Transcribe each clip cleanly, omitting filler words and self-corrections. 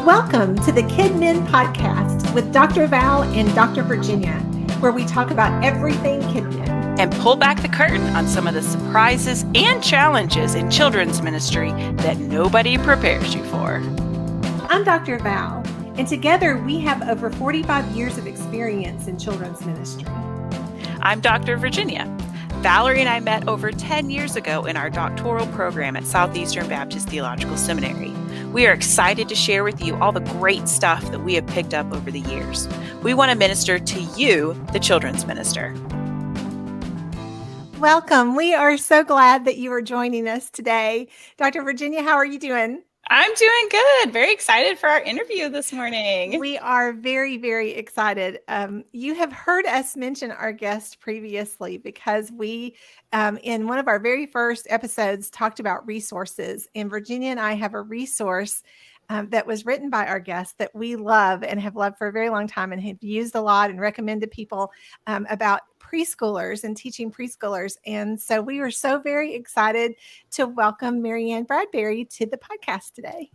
Welcome to the KidMin podcast with Dr. Val and Dr. Virginia, where we talk about everything KidMin and pull back the curtain on some of the surprises and challenges in children's ministry that nobody prepares you for. I'm Dr. Val, and together we have over 45 years of experience in children's ministry. I'm Dr. Virginia. Valerie and I met over 10 years ago in our doctoral program at Southeastern Baptist Theological Seminary. We are excited to share with you all the great stuff that we have picked up over the years. We want to minister to you, the children's minister. Welcome. We are so glad that you are joining us today. Dr. Virginia, how are you doing? I'm doing good. Very excited for our interview this morning. We are very, very excited. You have heard us mention our guest previously because we, in one of our very first episodes, talked about resources. And Virginia and I have a resource that was written by our guest that we love and have loved for a very long time and have used a lot and recommend to people about preschoolers and teaching preschoolers. And so we are so very excited to welcome Mary Ann Bradberry to the podcast today.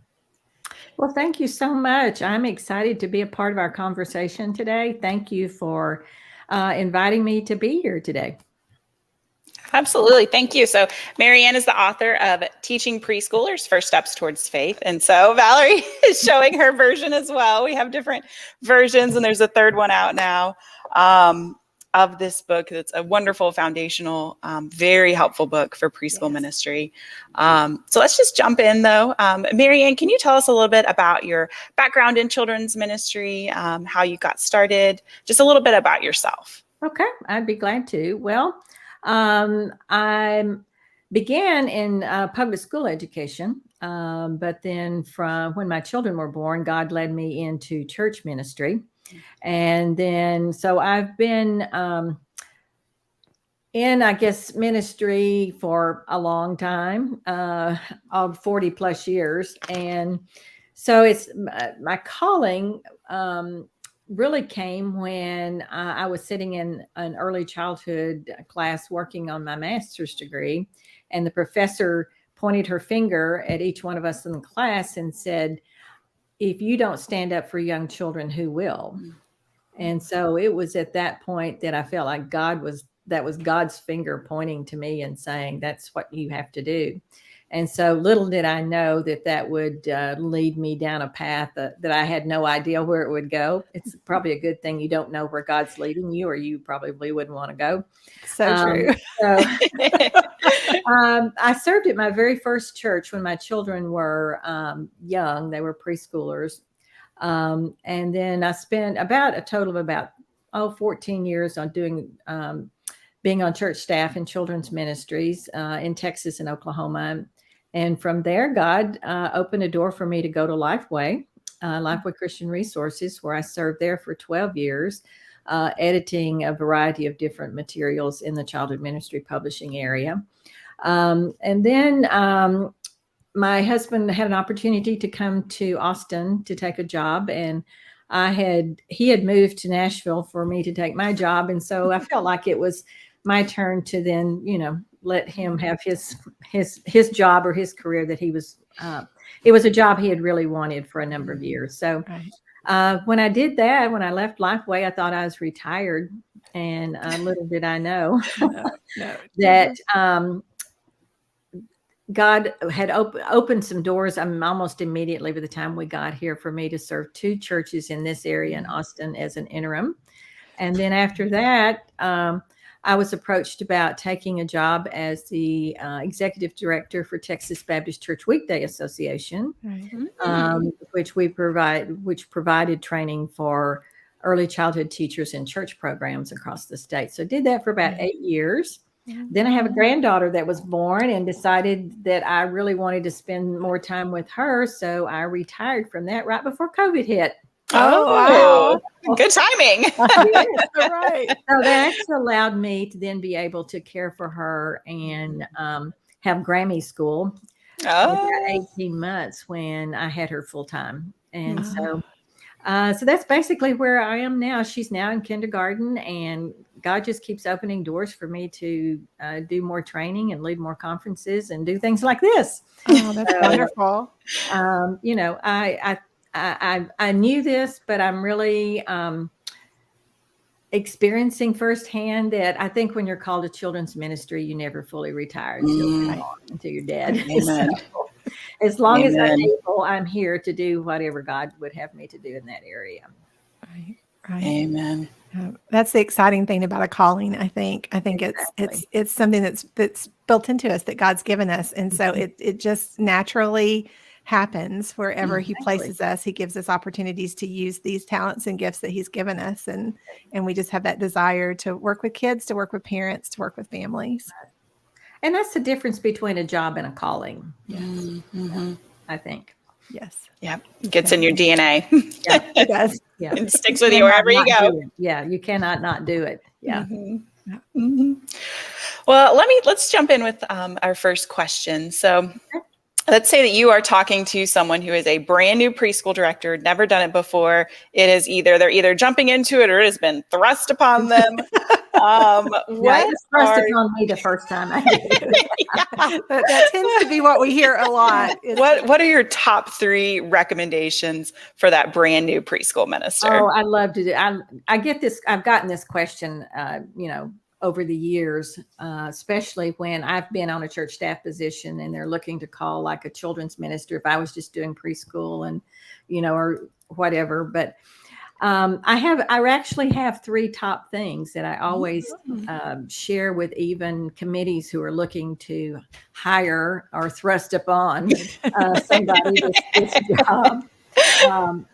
Well, thank you so much. I'm excited to be a part of our conversation today. Thank you for inviting me to be here today. Absolutely. Thank you. So Mary Ann is the author of Teaching Preschoolers, First Steps Towards Faith. And so Valerie is showing her version as well. We have different versions, and there's a third one out now of this book. It's a wonderful, foundational, very helpful book for preschool ministry. So let's just jump in, though. Mary Ann, can you tell us a little bit about your background in children's ministry, how you got started, just a little bit about yourself? Okay, I'd be glad to. Well, I began in public school education, but then from when my children were born, God led me into church ministry. And then, so I've been in, I guess, ministry for a long time, of 40 plus years. And so it's my calling really came when I was sitting in an early childhood class working on my master's degree. And the professor pointed her finger at each one of us in the class and said, if you don't stand up for young children, who will? And so it was at that point that I felt like that was God's finger pointing to me and saying, that's what you have to do. And so little did I know that would lead me down a path that I had no idea where it would go. It's probably a good thing you don't know where God's leading you, or you probably wouldn't want to go. So true. I served at my very first church when my children were young. They were preschoolers. And then I spent a total of 14 years on doing being on church staff in children's ministries in Texas and Oklahoma. And from there, God opened a door for me to go to Lifeway Christian Resources, where I served there for 12 years, editing a variety of different materials in the childhood ministry publishing area. And then my husband had an opportunity to come to Austin to take a job, and he had moved to Nashville for me to take my job. And so I felt like it was my turn to then, let him have his job or his career that he was, it was a job he had really wanted for a number of years. So when I did that, when I left Lifeway, I thought I was retired, and little did I know that God had opened some doors almost immediately by the time we got here for me to serve two churches in this area in Austin as an interim. And then after that, I was approached about taking a job as the executive director for Texas Baptist Church Weekday Association, which provided training for early childhood teachers in church programs across the state. So I did that for about 8 years. Then I have a granddaughter that was born and decided that I really wanted to spend more time with her. So I retired from that right before COVID hit. Oh, wow. Good timing. Yes, right. So that allowed me to then be able to care for her and have Grammy school for about 18 months when I had her full time. And so that's basically where I am now. She's now in kindergarten, and God just keeps opening doors for me to do more training and lead more conferences and do things like this. Oh, that's wonderful. I knew this, but I'm really experiencing firsthand that I think when you're called to children's ministry, you never fully retire until you're dead. Amen. So, as long as I'm Amen. able, I'm here to do whatever God would have me to do in that area. Right. Right. Amen. That's the exciting thing about a calling. I think Exactly. it's something that's built into us that God's given us, and so it just naturally happens wherever He places us. He gives us opportunities to use these talents and gifts that He's given us, and we just have that desire to work with kids, to work with parents, to work with families. And that's the difference between a job and a calling. Yes. Mm-hmm. I think. Yes. Yeah. Gets in your DNA. Yeah, it does. Yeah. It sticks with you wherever you go. Yeah. You cannot not do it. Yeah. Mm-hmm. Mm-hmm. Well, let's jump in with our first question. So let's say that you are talking to someone who is a brand new preschool director, never done it before. They're either jumping into it or it has been thrust upon them. It was thrust upon me the first time I did it. That tends to be what we hear a lot. What are your top 3 recommendations for that brand new preschool minister? Oh, I love to do. I get this. I've gotten this question, over the years, especially when I've been on a church staff position and they're looking to call like a children's minister if I was just doing preschool and, or whatever. But I actually have 3 top things that I always share with even committees who are looking to hire or thrust upon somebody this job.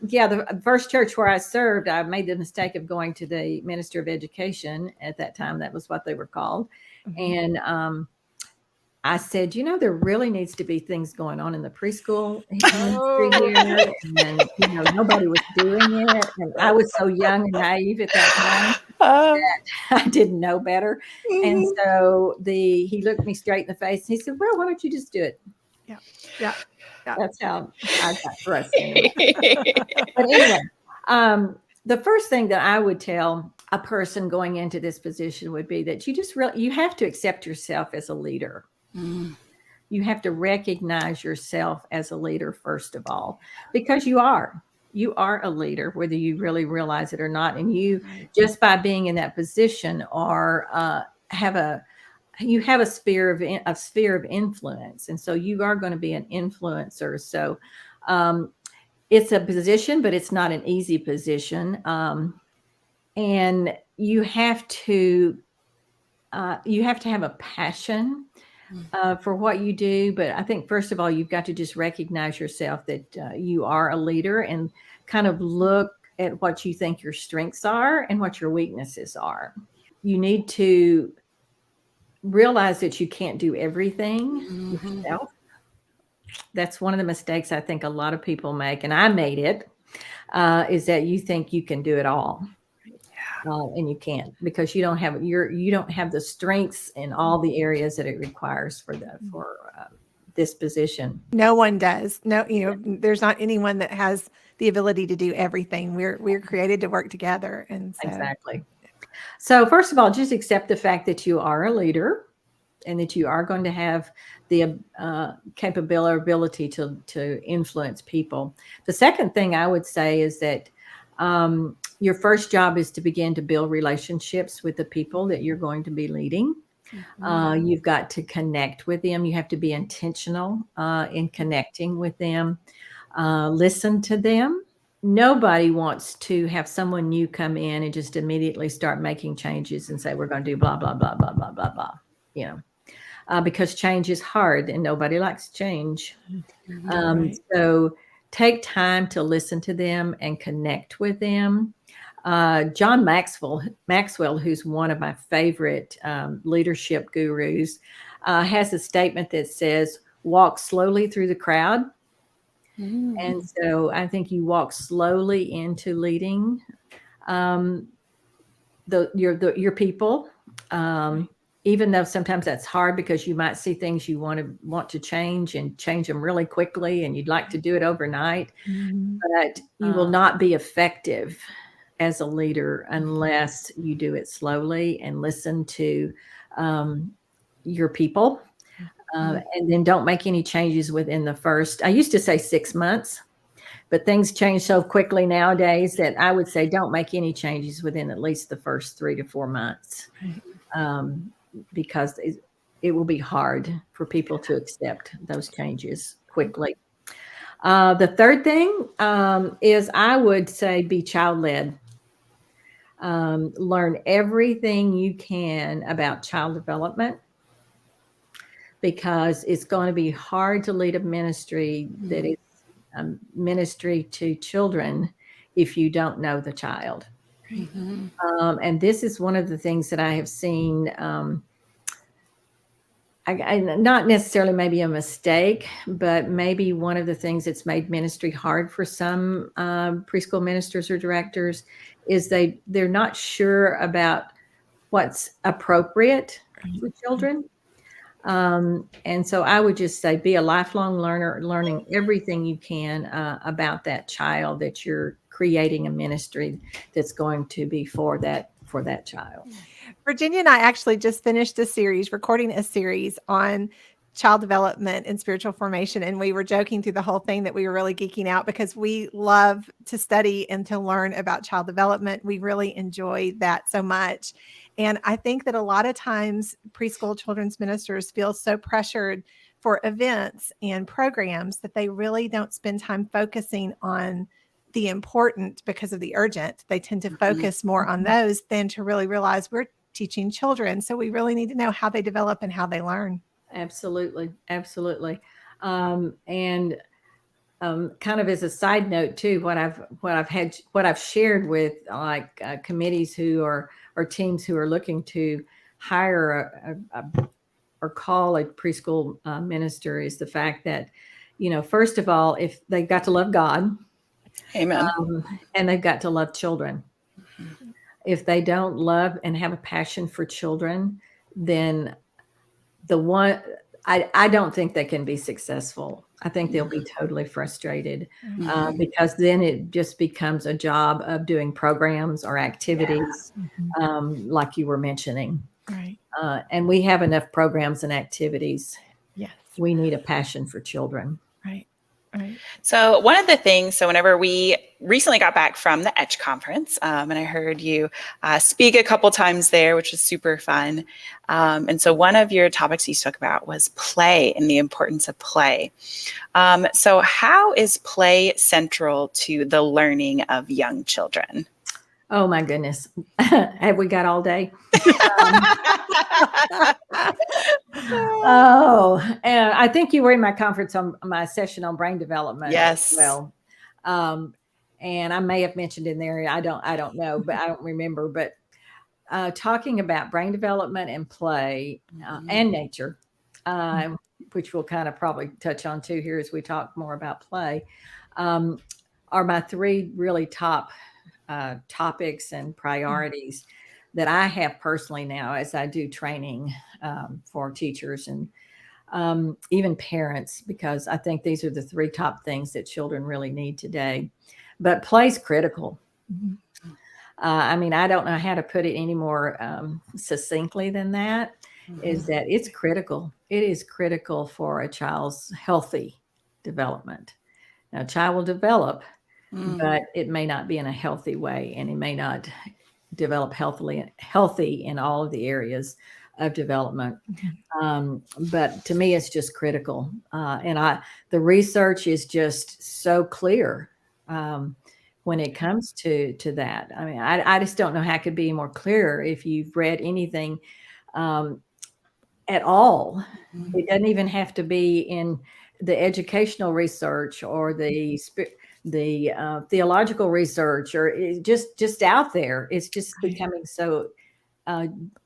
The first church where I served, I made the mistake of going to the minister of education at that time. That was what they were called. And I said, there really needs to be things going on in the preschool industry here. And, nobody was doing it. And I was so young and naive at that time that I didn't know better. And so he looked me straight in the face and he said, well, why don't you just do it? Yeah. That's how I got thrust into it. But anyway, the first thing that I would tell a person going into this position would be that you have to accept yourself as a leader. You have to recognize yourself as a leader, first of all, because you are a leader, whether you really realize it or not. And you, just by being in that position, have a sphere of influence. And so you are going to be an influencer. So it's a position, but it's not an easy position. And you have to have a passion for what you do. But I think, first of all, you've got to just recognize yourself that you are a leader and kind of look at what you think your strengths are and what your weaknesses are. You need to realize that you can't do everything yourself. That's one of the mistakes I think a lot of people make, and I made it, is that you think you can do it all. And you can't, because you don't have the strengths in all the areas that it requires for this position. No one does. No, there's not anyone that has the ability to do everything. We're created to work together, and so. Exactly. So first of all, just accept the fact that you are a and that you are going to have the ability to influence people. The second thing I would say is that your first job is to begin to build relationships with the people that you're going to be leading. You've got to connect with them. You have to be intentional in connecting with them. Listen to them. Nobody wants to have someone new come in and just immediately start making changes and say, we're going to do blah, blah, blah, blah, blah, blah, blah, because change is hard and nobody likes change. So take time to listen to them and connect with them. John Maxwell, who's one of my favorite leadership gurus, has a statement that says, walk slowly through the crowd. And so I think you walk slowly into leading your people, even though sometimes that's hard because you might see things you want to change and change them really quickly, and you'd like to do it overnight, but you will not be effective as a leader unless you do it slowly and listen to your people. And then don't make any changes within the first, I used to say 6 months, But things change so quickly nowadays that I would say don't make any changes within at least the first 3 to 4 months, because it will be hard for people to accept those changes quickly. The third thing is, I would say, be child-led. Learn everything you can about child development, because it's going to be hard to lead a ministry that is a ministry to children if you don't know the child. Mm-hmm. And this is one of the things that I have seen, not necessarily maybe a mistake, but maybe one of the things that's made ministry hard for some preschool ministers or directors is they're not sure about what's appropriate for children. And so I would just say, be a lifelong learner, learning everything you can about that child that you're creating a ministry that's going to be for that child. Virginia and I actually just finished recording a series on child development and spiritual formation. And we were joking through the whole thing that we were really geeking out because we love to study and to learn about child development. We really enjoy that so much. And I think that a lot of times preschool children's ministers feel so pressured for events and programs that they really don't spend time focusing on the important because of the urgent. They tend to focus more on those than to really realize we're teaching children. So we really need to know how they develop and how they learn. Absolutely. Absolutely. And kind of as a side note too, what I've shared with committees or teams who are looking to hire or call a preschool minister is the fact that, first of all, if they've got to love God, amen, and they've got to love children. Mm-hmm. If they don't love and have a passion for children, then I don't think they can be successful. I think they'll be totally frustrated, because then it just becomes a job of doing programs or activities, like you were mentioning. Right. And we have enough programs and activities. Yes. We need a passion for children. Right. Right. So one of the things, whenever we recently got back from the ETCH conference, and I heard you speak a couple times there, which was super fun. And so one of your topics you spoke about was play and the importance of play. So how is play central to the learning of young children? Oh my goodness. Have we got all day? And I think you were in my conference on my session on brain development. Yes. As well. And I may have mentioned in there, I don't know, but I don't remember, but talking about brain development and play and nature, which we'll kind of probably touch on too here as we talk more about play, are my three really top topics and priorities that I have personally now as I do training for teachers and even parents, because I think these are the three top things that children really need today. But play's critical. Mm-hmm. I don't know how to put it any more succinctly than that, is that it's critical. It is critical for a child's healthy development. Now, a child will develop, but it may not be in a healthy way, and it may not develop healthy in all of the areas of development. But to me, it's just critical. And the research is just so clear when it comes to that. I mean, I just don't know how it could be more clear if you've read anything at all. It doesn't even have to be in the educational research or the theological research, or just out there. It's just becoming so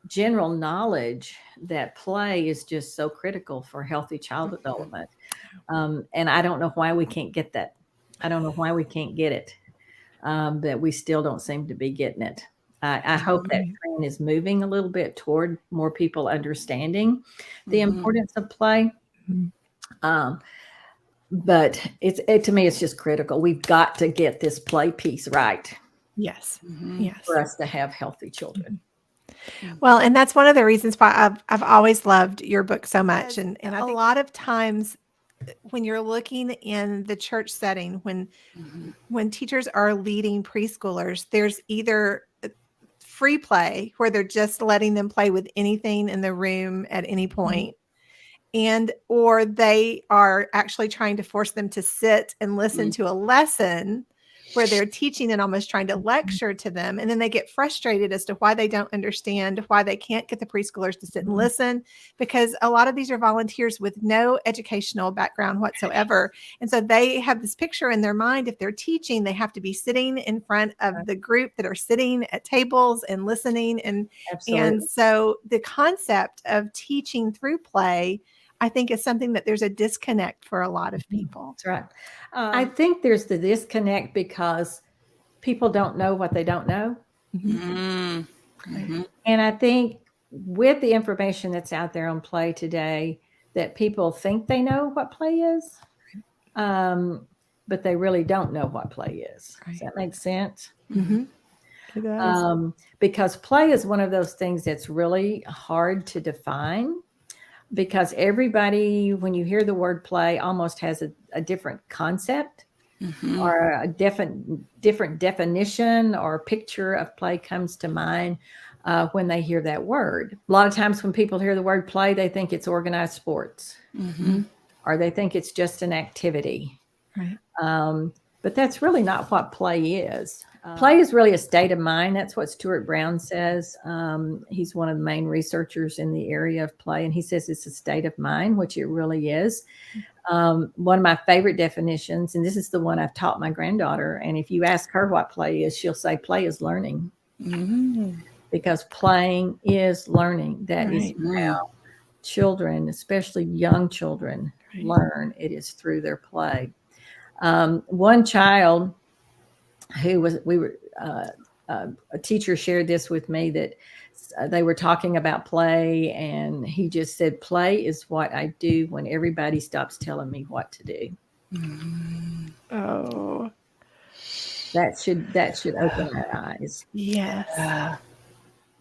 general knowledge that play is just so critical for healthy child development. And I don't know why we can't get that. I don't know why we can't get it, that we still don't seem to be getting it. I hope that trend is moving a little bit toward more people understanding the importance of play. But to me, it's just critical. We've got to get this play piece right. Yes. Yes. For us to have healthy children. Well, and that's one of the reasons why I've always loved your book so much. And a lot of times when you're looking in the church setting, Mhm. when teachers are leading preschoolers, there's either free play where they're just letting them play with anything in the room at any point, and or they are actually trying to force them to sit and listen to a lesson where they're teaching and almost trying to lecture to them. And then they get frustrated as to why they don't understand, why they can't get the preschoolers to sit and listen, because a lot of these are volunteers with no educational background whatsoever. And so they have this picture in their mind. If they're teaching, they have to be sitting in front of the group that are sitting at tables and listening. And Absolutely. so the concept of teaching through play, I think, is something that there's a disconnect for a lot of people. That's right. I think there's the disconnect because people don't know what they don't know. Mhm. Mhm. And I think with the information that's out there on play today, that people think they know what play is, but they really don't know what play is. Does that make sense? Mm-hmm. It does. Because play is one of those things that's really hard to define, because everybody, when you hear the word play, almost has a different concept or a different definition or picture of play comes to mind when they hear that word. A lot of times when people hear the word play, they think it's organized sports, or they think it's just an activity. Right. But that's really not what play is. Play is really a state of mind. That's what Stuart Brown says. He's one of the main researchers in the area of play, and he says it's a state of mind, which it really is. One of my favorite definitions, and this is the one I've taught my granddaughter, and if you ask her what play is, she'll say play is learning. Because playing is learning. That is how children, especially young children, learn. It is through their play. One child a teacher shared this with me, that they were talking about play, and he just said, play is what I do when everybody stops telling me what to do. Oh, That should open our eyes. yes.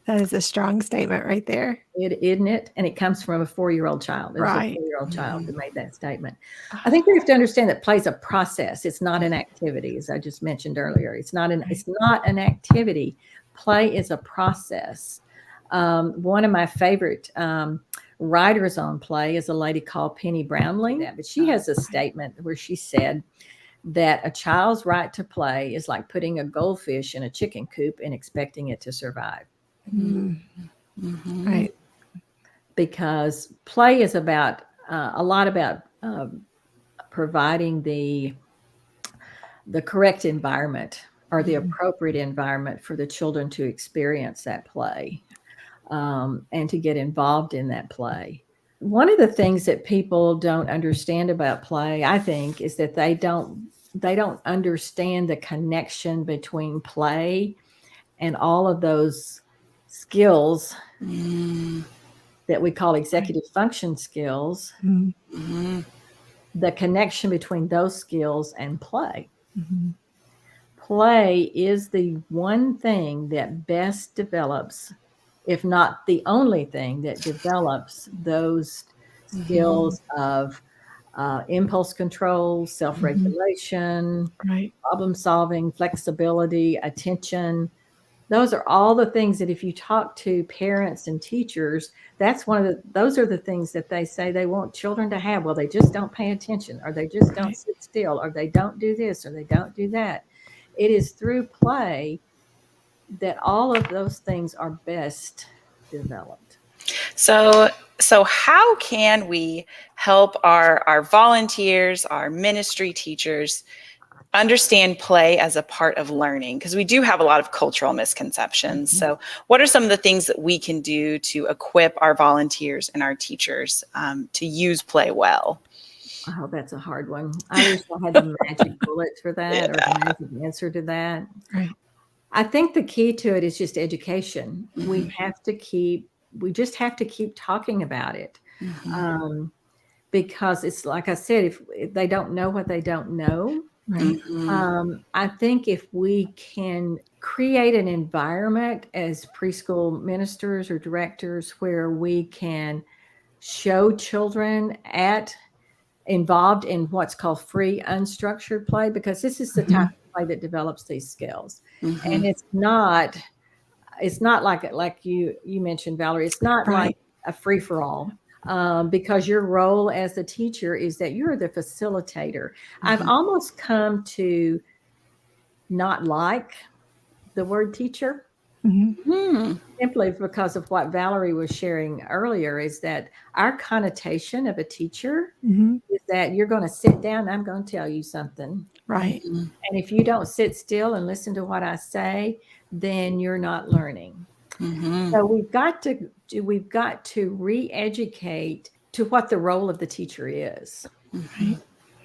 That is a strong statement right there. Isn't it? And it comes from a 4-year-old child. It was a Right. 4-year-old child who made that statement. I think we have to understand that play is a process. It's not an activity, as I just mentioned earlier. It's not an activity. Play is a process. One of my favorite writers on play is a lady called Penny Brownlee. But she has a statement where she said that a child's right to play is like putting a goldfish in a chicken coop and expecting it to survive. Right. Because play is about a lot about providing the correct environment or the appropriate environment for the children to experience that play and to get involved in that play. One of the things that people don't understand about play, I think, is that they don't understand the connection between play and all of those skills that we call executive function skills, the connection between those skills and play. Play is the one thing that best develops, if not the only thing that develops those skills of impulse control, self-regulation, problem solving, flexibility, attention. Those are all the things that if you talk to parents and teachers, those are the things that they say they want children to have. Well, they just don't pay attention, or they just don't sit still, or they don't do this, or they don't do that. It is through play that all of those things are best developed. So how can we help our volunteers, our ministry teachers, understand play as a part of learning? Because we do have a lot of cultural misconceptions. So what are some of the things that we can do to equip our volunteers and our teachers to use play well? Oh, that's a hard one. I wish I had the magic bullet for that or the magic answer to that. Right. I think the key to it is just education. We just have to keep talking about it. Because it's like I said, if they don't know what they don't know, I think if we can create an environment as preschool ministers or directors where we can show children at involved in what's called free unstructured play, because this is the type of play that develops these skills. And it's not like you mentioned, Valerie, it's not like a free-for-all. Because your role as the teacher is that you're the facilitator. I've almost come to not like the word teacher, simply because of what Valerie was sharing earlier, is that our connotation of a teacher is that you're going to sit down and I'm going to tell you something. Right. And if you don't sit still and listen to what I say, then you're not learning. So we've got to re-educate to what the role of the teacher is.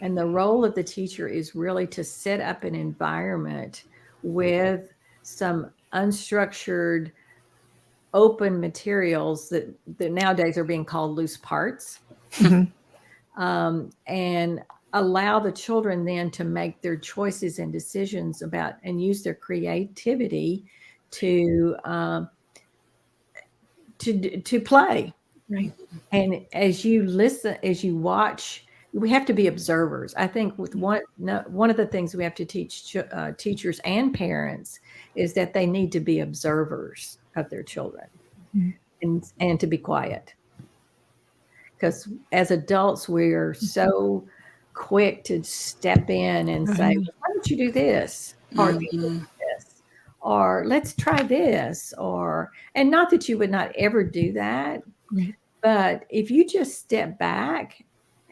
And the role of the teacher is really to set up an environment with some unstructured, open materials that nowadays are being called loose parts, and allow the children then to make their choices and decisions about and use their creativity to play. Right. And as you listen, as you watch, we have to be observers. I think with one of the things we have to teach teachers and parents is that they need to be observers of their children and to be quiet. Because as adults, we are so quick to step in and say, why don't you do this? Or do this? Or let's try this. And not that you would not ever do that, but if you just step back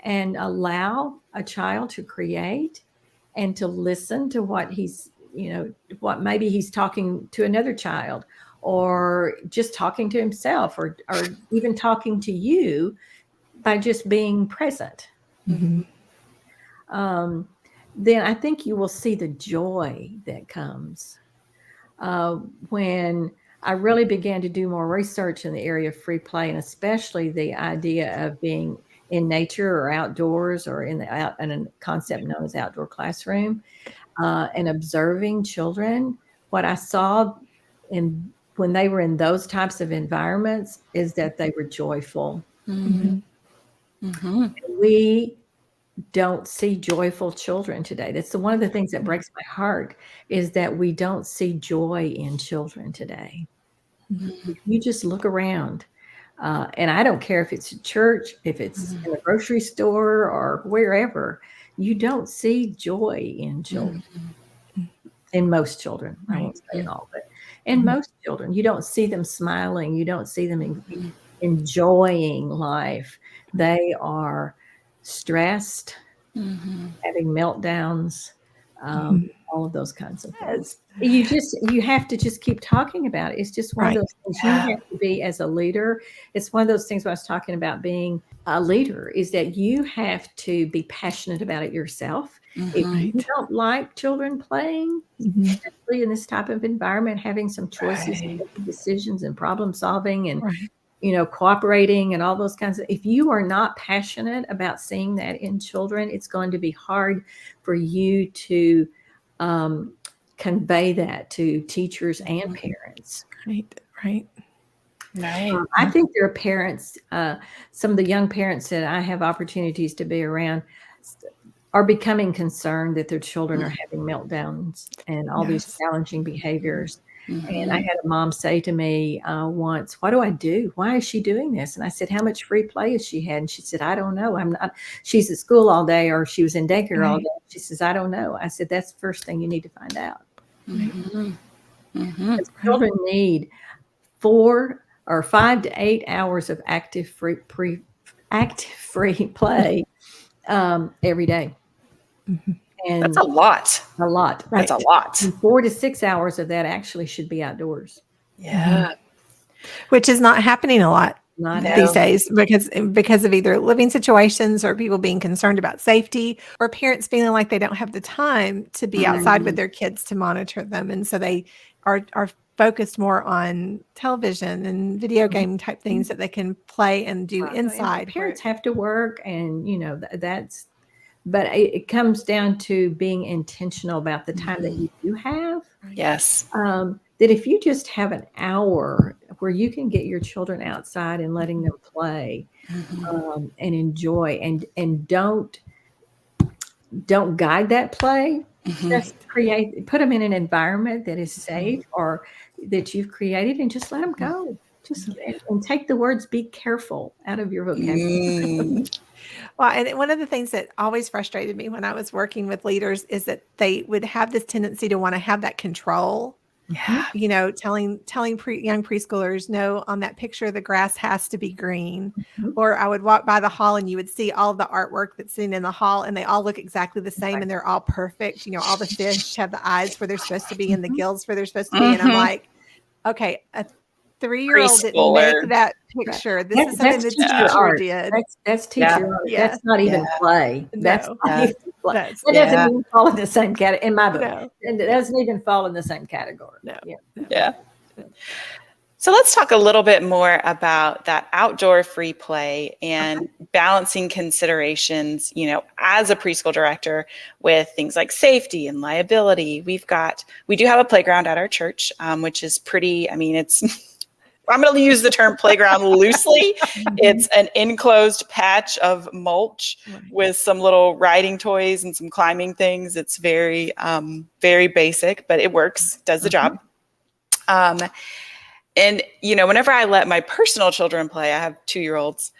and allow a child to create and to listen to what what maybe he's talking to another child, or just talking to himself, or even talking to you, by just being present, then I think you will see the joy that comes. When I really began to do more research in the area of free play, and especially the idea of being in nature or outdoors, or in a concept known as outdoor classroom, and observing children, what I saw when they were in those types of environments is that they were joyful. We don't see joyful children today. That's one of the things that breaks my heart, is that we don't see joy in children today. If you just look around, and I don't care if it's a church, if it's in a grocery store, or wherever, you don't see joy in children. In most children, I won't say in all, but in most children, you don't see them smiling. You don't see them enjoying life. They are stressed, having meltdowns, all of those kinds of things. You have to just keep talking about it. It's just one of those things you have to be as a leader. It's one of those things when I was talking about being a leader, is that you have to be passionate about it yourself. If you don't like children playing, especially in this type of environment, having some choices and making decisions and problem solving and cooperating and all those kinds of, if you are not passionate about seeing that in children, it's going to be hard for you to convey that to teachers and parents. Right. I think there are parents, some of the young parents that I have opportunities to be around are becoming concerned that their children are having meltdowns and all these challenging behaviors. And I had a mom say to me once, what do I do? Why is she doing this? And I said, how much free play has she had? And she said, I don't know. She's at school all day, or she was in daycare all day. She says, I don't know. I said, that's the first thing you need to find out. Children need 4 or 5 to 8 hours of active free play every day. And that's a lot. Right. That's a lot. And 4 to 6 hours of that actually should be outdoors. Which is not happening a lot these days, because of either living situations, or people being concerned about safety, or parents feeling like they don't have the time to be outside with their kids to monitor them. And so they are focused more on television and video game type things that they can play and do inside. And parents have to work, and but it comes down to being intentional about the time that you do have. Yes. That if you just have an hour where you can get your children outside and letting them play and enjoy, and don't guide that play. Just put them in an environment that is safe or that you've created, and just let them go. And take the words "be careful" out of your vocabulary. Well, and one of the things that always frustrated me when I was working with leaders is that they would have this tendency to want to have that control. Yeah. You know, telling young preschoolers, no, on that picture, the grass has to be green. Or I would walk by the hall and you would see all of the artwork that's seen in the hall, and they all look exactly the same and they're all perfect. You know, all the fish have the eyes where they're supposed to be and the gills where they're supposed to be. And I'm like, okay, a 3-year-old didn't make that picture. This is something the teacher did. That's teacher art. Yeah. That's not even play. That's No. not even play. That doesn't even fall in the same category in my book. No. And it doesn't even fall in the same category. No. Yeah. So let's talk a little bit more about that outdoor free play and balancing considerations, you know, as a preschool director with things like safety and liability. We do have a playground at our church, which is pretty, I mean, I'm going to use the term playground loosely. It's an enclosed patch of mulch with some little riding toys and some climbing things. It's very, very basic, but it works, does the job. And, you know, whenever I let my personal children play, I have 2-year-olds,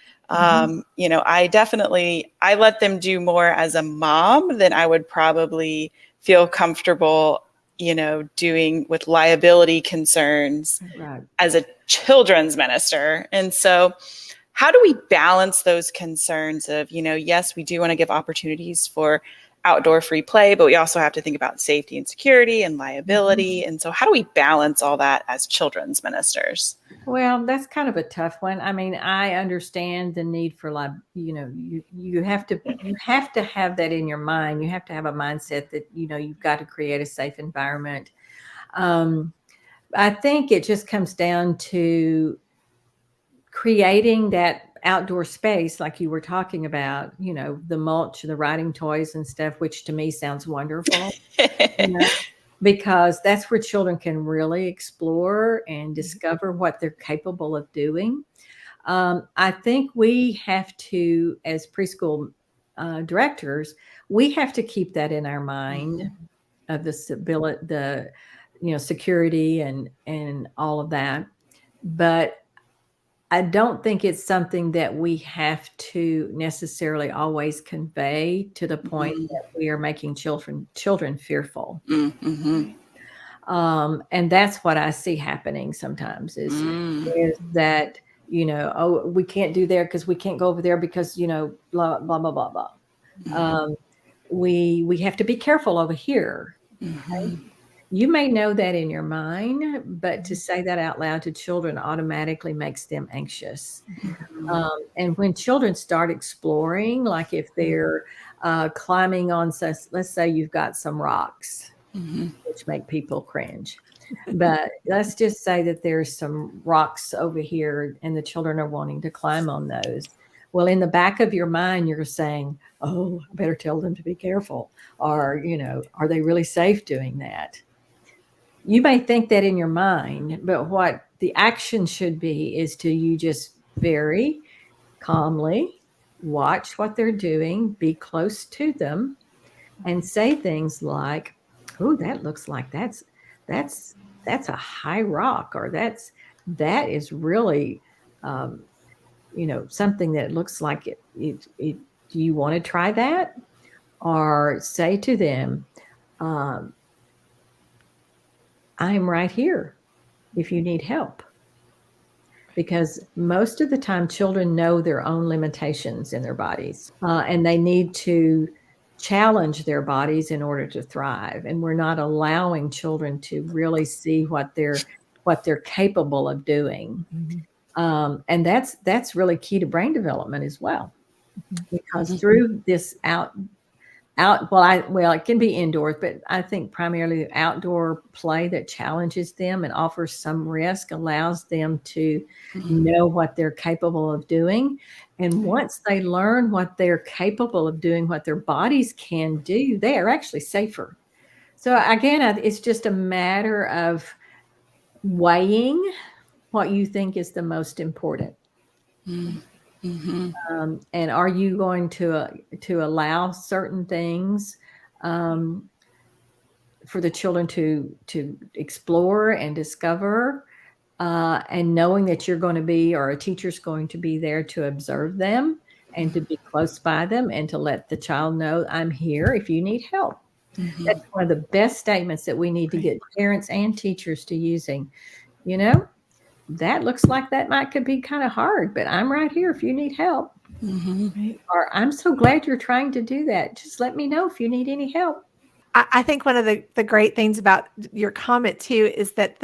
you know, I let them do more as a mom than I would probably feel comfortable, you know, doing with liability concerns as a children's minister. And so how do we balance those concerns of, you know, yes, we do want to give opportunities for outdoor free play, but we also have to think about safety and security and liability. And so how do we balance all that as children's ministers? Well, that's kind of a tough one. I mean, I understand the need for, you know, you have to have that in your mind. You have to have a mindset that, you know, you've got to create a safe environment. I think it just comes down to creating that outdoor space, like you were talking about, you know, the mulch, the riding toys and stuff, which to me sounds wonderful. You know? Because that's where children can really explore and discover what they're capable of doing. I think we have to, as preschool directors, we have to keep that in our mind of the stability, the, you know, security and all of that. But I don't think it's something that we have to necessarily always convey to the point that we are making children fearful. And that's what I see happening sometimes is that, you know, oh, we can't do there because we can't go over there because, you know, blah, blah, blah, blah, blah. We have to be careful over here. Okay? You may know that in your mind, but to say that out loud to children automatically makes them anxious. And when children start exploring, like if they're climbing on, let's say you've got some rocks, which make people cringe. But let's just say that there's some rocks over here and the children are wanting to climb on those. Well, in the back of your mind, you're saying, oh, I better tell them to be careful. Or, you know, are they really safe doing that? You may think that in your mind, but what the action should be is to you just very calmly watch what they're doing, be close to them, and say things like, oh, that looks like that's a high rock, or that is really, you know, something that looks like it. Do you want to try that? Or say to them, I'm right here if you need help. Because most of the time children know their own limitations in their bodies, and they need to challenge their bodies in order to thrive. And we're not allowing children to really see what they're capable of doing. And that's really key to brain development as well. Because through this it can be indoors, but I think primarily outdoor play that challenges them and offers some risk allows them to know what they're capable of doing. And once they learn what they're capable of doing, what their bodies can do, they are actually safer. So again, it's just a matter of weighing what you think is the most important? Mm-hmm. And are you going to allow certain things for the children to explore and discover, and knowing that you're going to be, or a teacher's going to be there to observe them and to be close by them and to let the child know, I'm here if you need help. Mm-hmm. That's one of the best statements that we need to get parents and teachers to using. You know, that looks like could be kind of hard, but I'm right here if you need help. Mm-hmm. Or I'm so glad you're trying to do that. Just let me know if you need any help. I think one of the great things about your comment too is that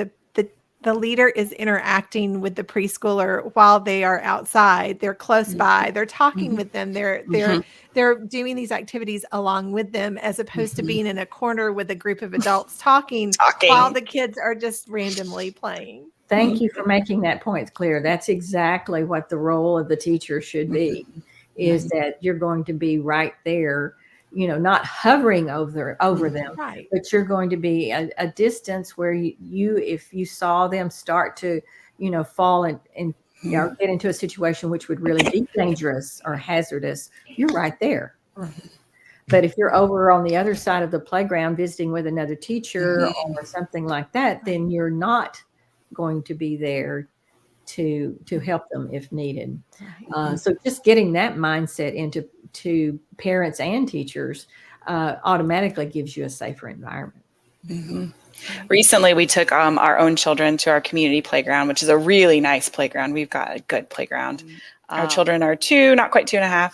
the leader is interacting with the preschooler while they are outside. They're close by. They're talking with them. They're doing these activities along with them, as opposed to being in a corner with a group of adults talking while the kids are just randomly playing. Thank you for making that point clear. That's exactly what the role of the teacher should be, is that you're going to be right there, not hovering over them, Right. but you're going to be a distance where you if you saw them start to, fall and get into a situation which would really be dangerous or hazardous, you're right there. But if you're over on the other side of the playground visiting with another teacher or something like that, then you're not going to be there to help them if needed. So just getting that mindset into parents and teachers automatically gives you a safer environment. Mm-hmm. Recently, we took our own children to our community playground, which is a really nice playground. We've got a good playground. Our children are 2, not quite 2.5.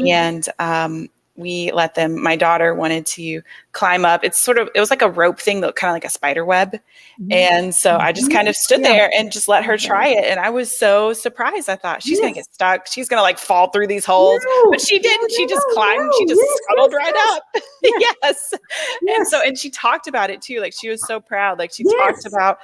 And we let them, my daughter wanted to climb up. It was like a rope thing, that kind of like a spider web. And so I just kind of stood there and just let her try it. And I was so surprised. I thought she's going to get stuck. She's going to like fall through these holes, but she didn't. She just climbed. She just scuttled right up. Yes. And she talked about it too. Like she was so proud. Like she talked about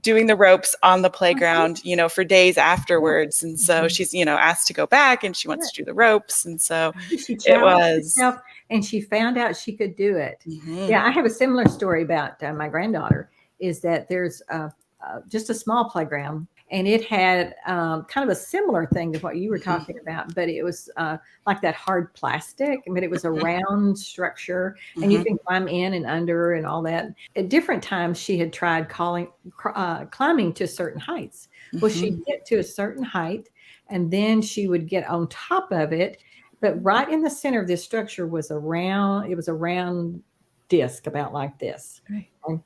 doing the ropes on the playground, for days afterwards. And so she's, asked to go back and she wants to do the ropes. And so it was. Herself, and she found out she could do it. Yeah, I have a similar story about my granddaughter, is that there's just a small playground, and it had kind of a similar thing to what you were talking about, but it was like that hard plastic, but it was a round structure, and you can climb in and under and all that. At different times, she had tried climbing to certain heights. Well, she'd get to a certain height, and then she would get on top of it. But right in the center of this structure was a round disc about like this. Right.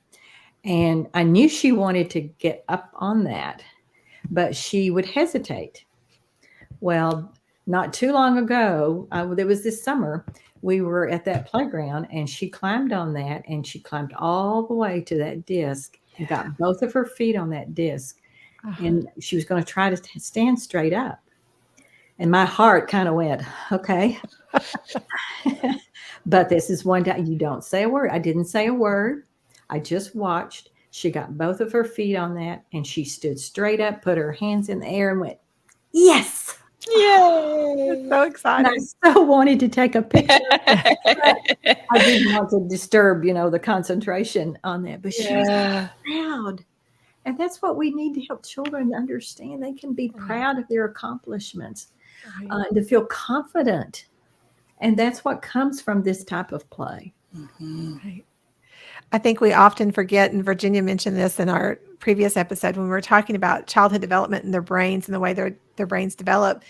And I knew she wanted to get up on that, but she would hesitate. Well, not too long ago, there was this summer, we were at that playground, and she climbed on that, and she climbed all the way to that disc and got both of her feet on that disc. And she was going to try to stand straight up. And my heart kind of went, okay. But this is one time you don't say a word. I didn't say a word. I just watched. She got both of her feet on that, and she stood straight up, put her hands in the air, and went, yes. Yay. So excited. And I so wanted to take a picture. I didn't want to disturb, the concentration on that. But she was proud. And that's what we need to help children understand. They can be proud of their accomplishments, to feel confident. And that's what comes from this type of play. Right. I think we often forget, and Virginia mentioned this in our previous episode when we were talking about childhood development and their brains and the way their brains develop.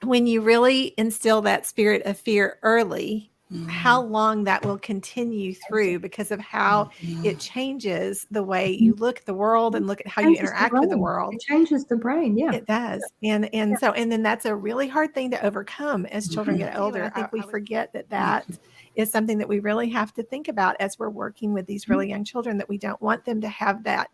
When you really instill that spirit of fear early, how long that will continue through, because of how it changes the way you look at the world and look at how you interact with the world. It changes the brain. Yeah, it does. And then that's a really hard thing to overcome as children get older. I think we forget that is something that we really have to think about as we're working with these really young children, that we don't want them to have that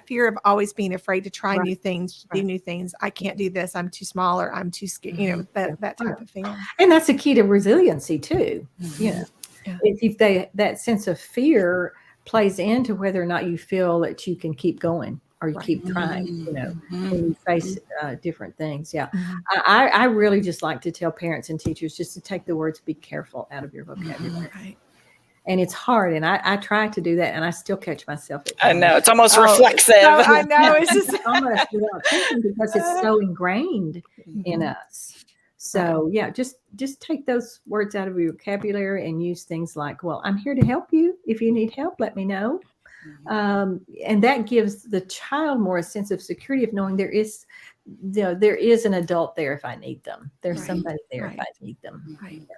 fear of always being afraid to try new things, do new things. I can't do this. I'm too small, or I'm too scared, that type of feeling. And that's the key to resiliency too. If that sense of fear plays into whether or not you feel that you can keep going or you keep trying, when you face different things. Yeah. I really just like to tell parents and teachers just to take the words "be careful" out of your vocabulary. And it's hard. And I try to do that, and I still catch myself at I times. know, it's almost reflexive. I know. It's just Almost without thinking, because it's so ingrained in us. So yeah, just take those words out of your vocabulary and use things like, well, I'm here to help you. If you need help, let me know. And that gives the child more a sense of security of knowing there is an adult there if I need them. There's somebody there if I need them. Right. Yeah.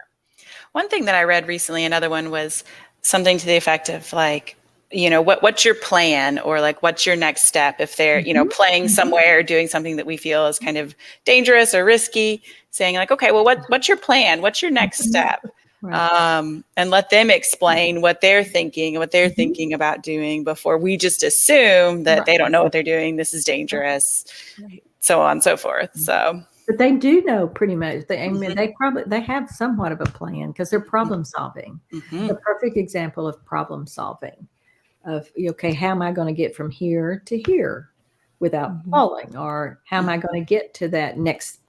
One thing that I read recently, another one, was something to the effect of like, what's your plan, or like, what's your next step if they're, playing somewhere or doing something that we feel is kind of dangerous or risky, saying like, okay, well, what's your plan? What's your next step? Right. And let them explain what they're thinking and what they're thinking about doing before we just assume that they don't know what they're doing. This is dangerous, so on and so forth. So. But they do know pretty much. They have somewhat of a plan because they're problem solving. The perfect example of problem solving. Of, okay, how am I going to get from here to here without falling, or how am I going to get to that next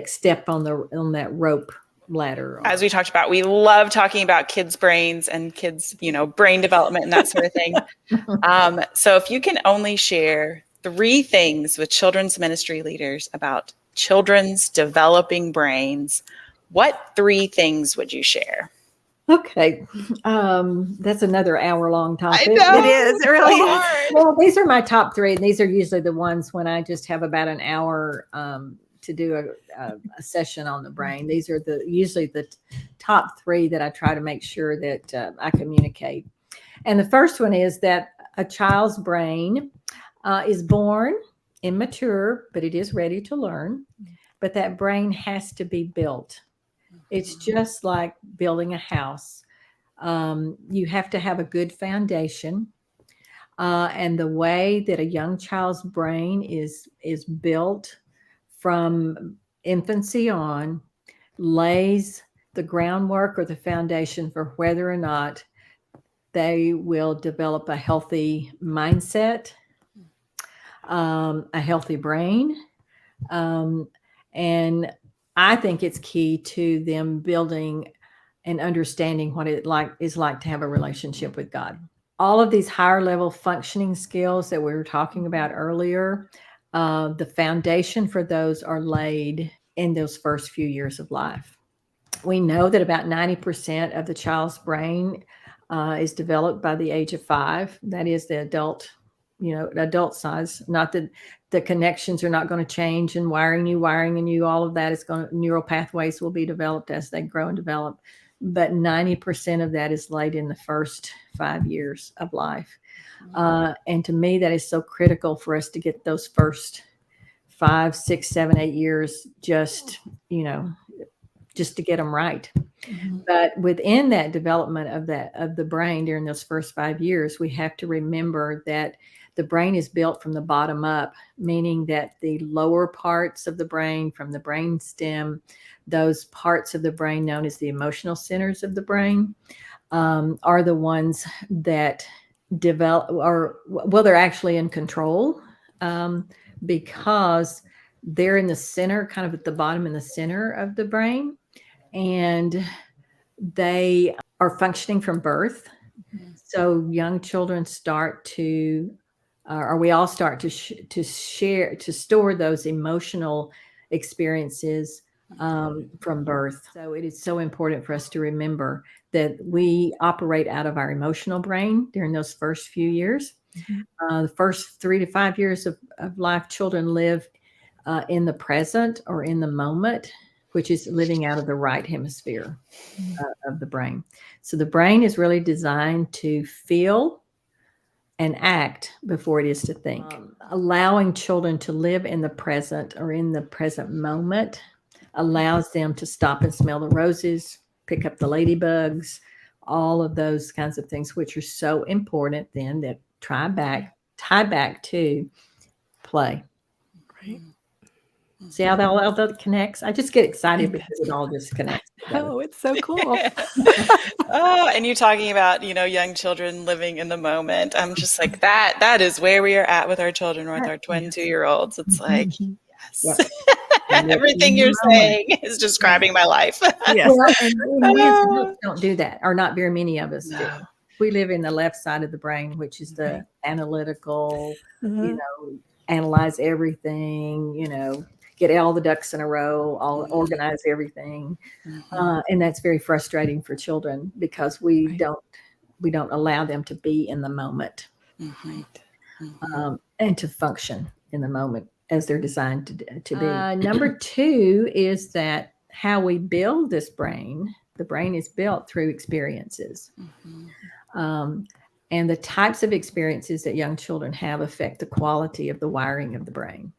step on that rope ladder? As we talked about, we love talking about kids' brains and kids, brain development and that sort of thing. So if you can only share 3 things with children's ministry leaders about children's developing brains, what 3 things would you share? Okay. That's another hour-long topic. I know, it is. It really is. Well, these are my top 3, and these are usually the ones when I just have about an hour to do a session on the brain. These are usually the top 3 that I try to make sure that I communicate. And the first one is that a child's brain is born immature, but it is ready to learn. But that brain has to be built. It's just like building a house. You have to have a good foundation. And the way that a young child's brain is built from infancy on lays the groundwork or the foundation for whether or not they will develop a healthy mindset, a healthy brain. And I think it's key to them building and understanding what it is like to have a relationship with God. All of these higher level functioning skills that we were talking about earlier, the foundation for those are laid in those first few years of life. We know that about 90% of the child's brain is developed by the age of 5. That is the adult size. Not that the connections are not going to change, and wiring you, all of that is neural pathways will be developed as they grow and develop. But 90% of that is laid in the first 5 years of life. And to me, that is so critical for us to get those first 5, 6, 7, 8 years just to get them right. But within that development of the brain during those first 5 years, we have to remember that the brain is built from the bottom up, meaning that the lower parts of the brain, from the brain stem, those parts of the brain known as the emotional centers of the brain, are the ones that develop, they're actually in control, because they're in the center, kind of at the bottom in the center of the brain, and they are functioning from birth. So young children start to we all start to store those emotional experiences from birth. So it is so important for us to remember that we operate out of our emotional brain during those first few years. The first 3 to 5 years of life, children live in the present or in the moment, which is living out of the right hemisphere of the brain. So the brain is really designed to feel and act before it is to think. Allowing children to live in the present or in the present moment allows them to stop and smell the roses, pick up the ladybugs, all of those kinds of things, which are so important then that tie back to play. Right. See how all that connects? I just get excited because it all just connects together. Oh, it's so cool. And you talking about, young children living in the moment. I'm just like, that is where we are at with our children, with our twin 2-year-olds. It's like, yes. Everything you're saying is describing my life. Yes. Well, and we as adults don't do that, or not very many of us do. No. We live in the left side of the brain, which is the analytical, Mhm. analyze everything, get all the ducks in a row, organize everything. And that's very frustrating for children because we don't allow them to be in the moment and to function in the moment as they're designed to be. Number two is that how we build this brain, the brain is built through experiences. And the types of experiences that young children have affect the quality of the wiring of the brain.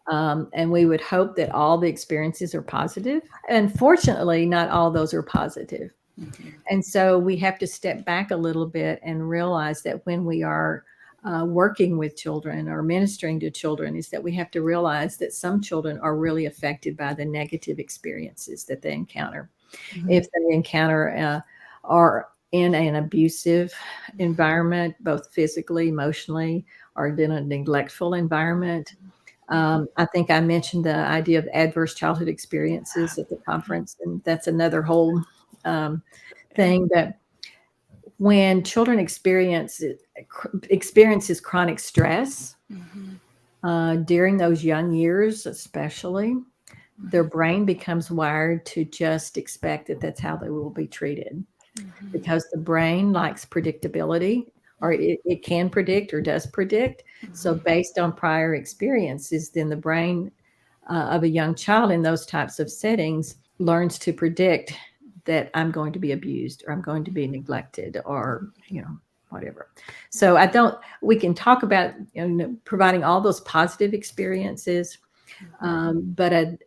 And we would hope that all the experiences are positive. Unfortunately, not all those are positive. And so we have to step back a little bit and realize that when we are working with children or ministering to children, is that we have to realize that some children are really affected by the negative experiences that they encounter. If they encounter are in an abusive environment, both physically, emotionally, or in a neglectful environment. I think I mentioned the idea of adverse childhood experiences at the conference, and that's another whole thing that when children experiences chronic stress during those young years, especially, their brain becomes wired to just expect that that's how they will be treated. Because the brain likes predictability, or it can predict or does predict. So based on prior experiences, then the brain of a young child in those types of settings learns to predict that I'm going to be abused, or I'm going to be neglected, or, whatever. So we can talk about providing all those positive experiences, but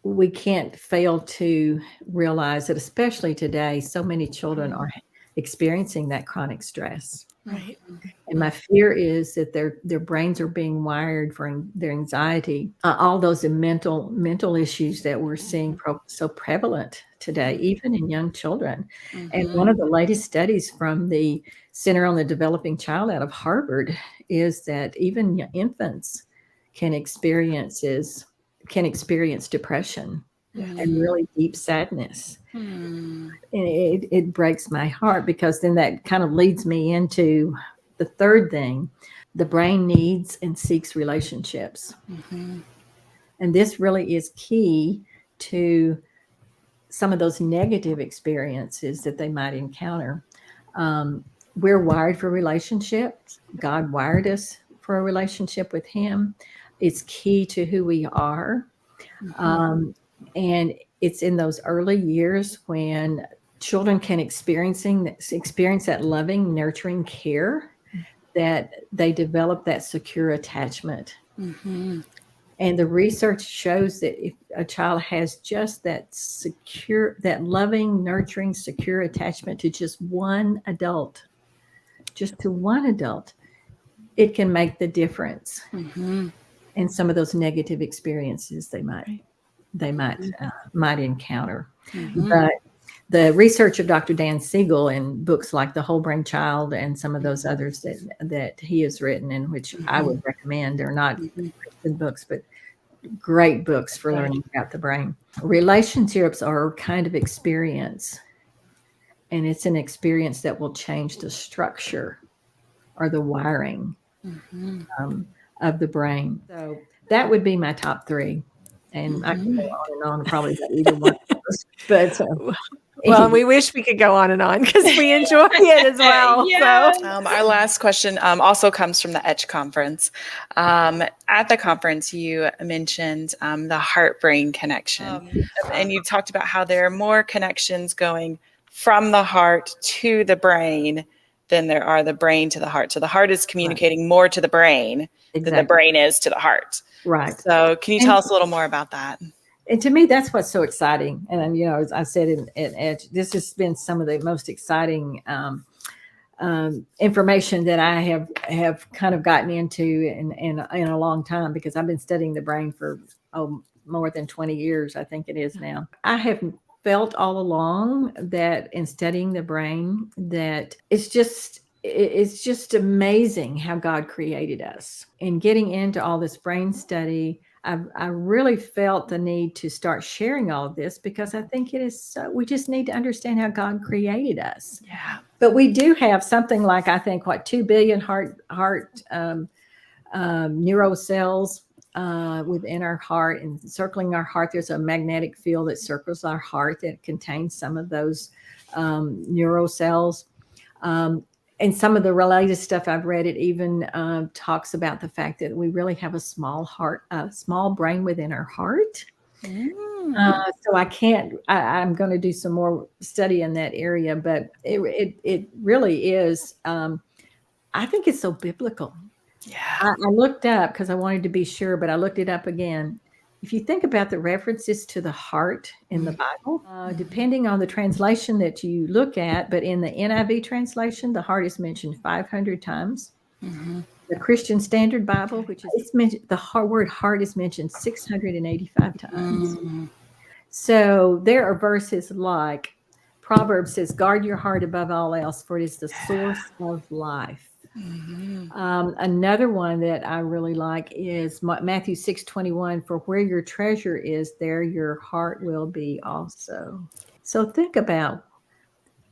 we can't fail to realize that, especially today, so many children are experiencing that chronic stress. Right. And my fear is that their brains are being wired for their anxiety, all those mental issues that we're seeing so prevalent today, even in young children. And one of the latest studies from the Center on the Developing Child out of Harvard is that even infants can experience depression and really deep sadness. And it breaks my heart, because then that kind of leads me into the third thing. The brain needs and seeks relationships. And this really is key to some of those negative experiences that they might encounter. We're wired for relationships. God wired us for a relationship with Him. It's key to who we are. And it's in those early years when children can experience that loving, nurturing care, that they develop that secure attachment. And the research shows that if a child has just that loving, nurturing, secure attachment to just one adult, it can make the difference in some of those negative experiences they might encounter. But the research of Dr. Dan Siegel in books like The Whole Brain Child and some of those others that he has written, and which I would recommend, they're not Christian books, but great books for learning about the brain. Relationships are a kind of experience, and it's an experience that will change the structure or the wiring of the brain. So that would be my top three. And I can go on and on, probably about either one of those. But well, we wish we could go on and on because we enjoy it as well. Yeah. So. Our last question also comes from the ETCH conference. At the conference, you mentioned the heart-brain connection. And you talked about how there are more connections going from the heart to the brain than there are the brain to the heart. So the heart is communicating more to the brain than the brain is to the heart. Right. So can you tell us a little more about that? And to me, that's what's so exciting. And, as I said in ETCH, this has been some of the most exciting information that I have kind of gotten into in a long time, because I've been studying the brain for more than 20 years, I think it is now. I have felt all along that in studying the brain, that it's just amazing how God created us. In getting into all this brain study, I really felt the need to start sharing all of this because I think it is so, we just need to understand how God created us. Yeah. But we do have something like, I think, 2 billion heart neural cells within our heart, and circling our heart. There's a magnetic field that circles our heart that contains some of those neural cells. And some of the related stuff I've read, it even talks about the fact that we really have a small brain within our heart. So I'm going to do some more study in that area, but it really is. I think it's so biblical. Yeah. I looked up because I wanted to be sure, but I looked it up again. If you think about the references to the heart in the Bible, depending on the translation that you look at, but in the NIV translation, the heart is mentioned 500 times. The Christian Standard Bible, which is mentioned, the word heart is mentioned 685 times. So there are verses like Proverbs says, "Guard your heart above all else, for it is the source of life." Another one that I really like is Matthew 6:21, "For where your treasure is, there your heart will be also." So think about,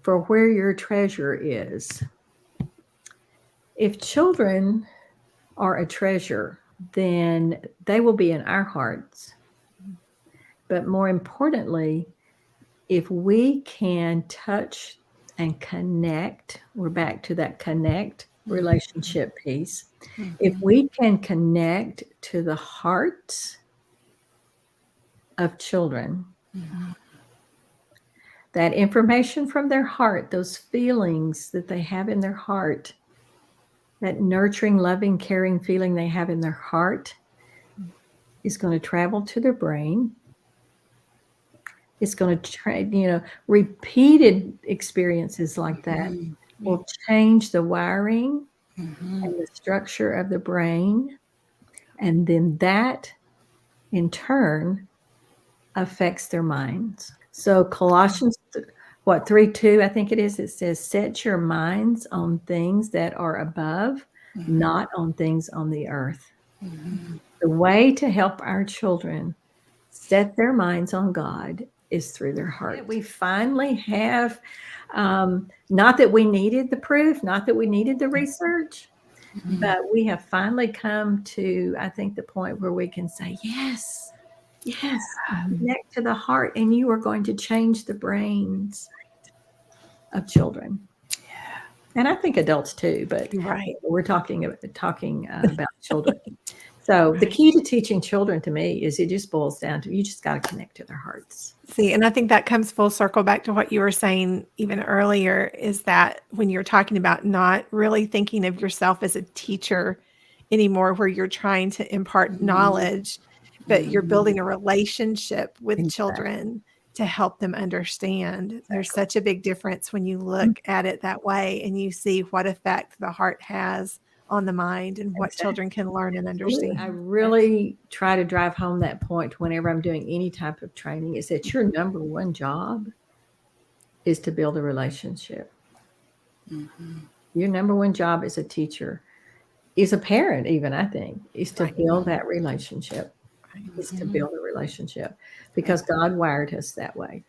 for where your treasure is. If children are a treasure, then they will be in our hearts. But more importantly, if we can touch and connect, we're back to that connect relationship piece. If we can connect to the hearts of children, that information from their heart, those feelings that they have in their heart, that nurturing, loving, caring feeling they have in their heart is going to travel to their brain. It's going to repeated experiences like that will change the wiring and the structure of the brain. And then that, in turn, affects their minds. So Colossians 3:2, I think it is, it says, "Set your minds on things that are above, not on things on the earth." The way to help our children set their minds on God is through their heart. We finally have, not that we needed the proof, not that we needed the research, but we have finally come to, I think, the point where we can say, yes, connect to the heart, and you are going to change the brains of children. Yeah. And I think adults too, but we're talking about children. So the key to teaching children, to me, is it just boils down to, you just got to connect to their hearts. See, and I think that comes full circle back to what you were saying even earlier, is that when you're talking about not really thinking of yourself as a teacher anymore, where you're trying to impart knowledge, but you're building a relationship with children to help them understand. There's such a big difference when you look at it that way and you see what effect the heart has on the mind and what children can learn and understand. I really try to drive home that point whenever I'm doing any type of training, is that your number one job is to build a relationship. Your number one job as a teacher, is a parent even, I think, is to build that relationship. Is to build a relationship, because God wired us that way.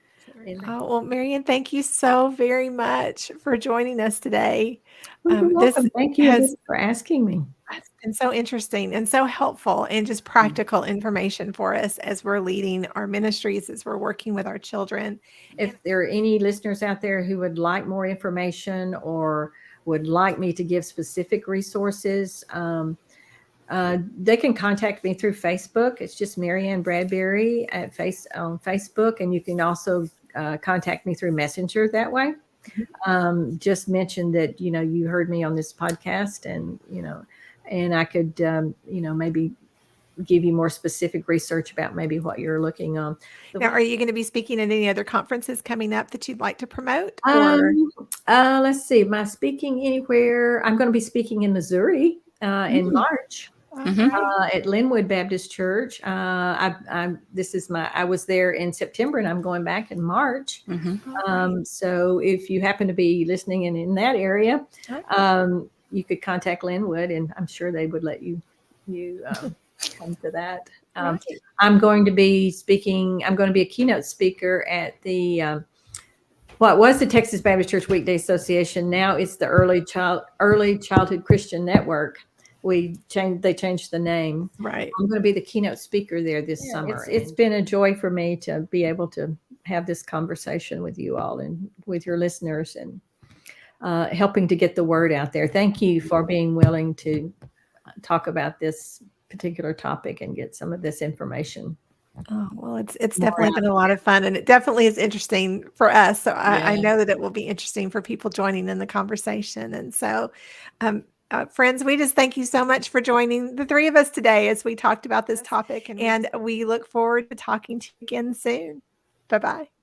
Oh, well, Mary Ann, thank you so very much for joining us today. Thank you for asking me. It's been so interesting and so helpful, and just practical information for us as we're leading our ministries, as we're working with our children. If there are any listeners out there who would like more information or would like me to give specific resources, they can contact me through Facebook. It's just Mary Ann Bradberry on Facebook, and you can also contact me through Messenger that way. Just mention that you heard me on this podcast, and I could maybe give you more specific research about maybe what you're looking on. Now, are you going to be speaking at any other conferences coming up that you'd like to promote? Let's see. Am I speaking anywhere? I'm going to be speaking in Missouri in March. At Linwood Baptist Church. I was there in September, and I'm going back in March. So if you happen to be listening in that area, you could contact Linwood, and I'm sure they would let you come to that. Right. I'm going to be speaking. I'm going to be a keynote speaker at the what was the Texas Baptist Church Weekday Association. Now it's the Early Childhood Christian Network. They changed the name. Right. I'm going to be the keynote speaker there this summer. It's been a joy for me to be able to have this conversation with you all and with your listeners and helping to get the word out there. Thank you for being willing to talk about this particular topic and get some of this information. Oh, well, it's definitely been a lot of fun, and it definitely is interesting for us. So I know that it will be interesting for people joining in the conversation. And so, friends, we just thank you so much for joining the three of us today as we talked about this topic, and we look forward to talking to you again soon. Bye-bye.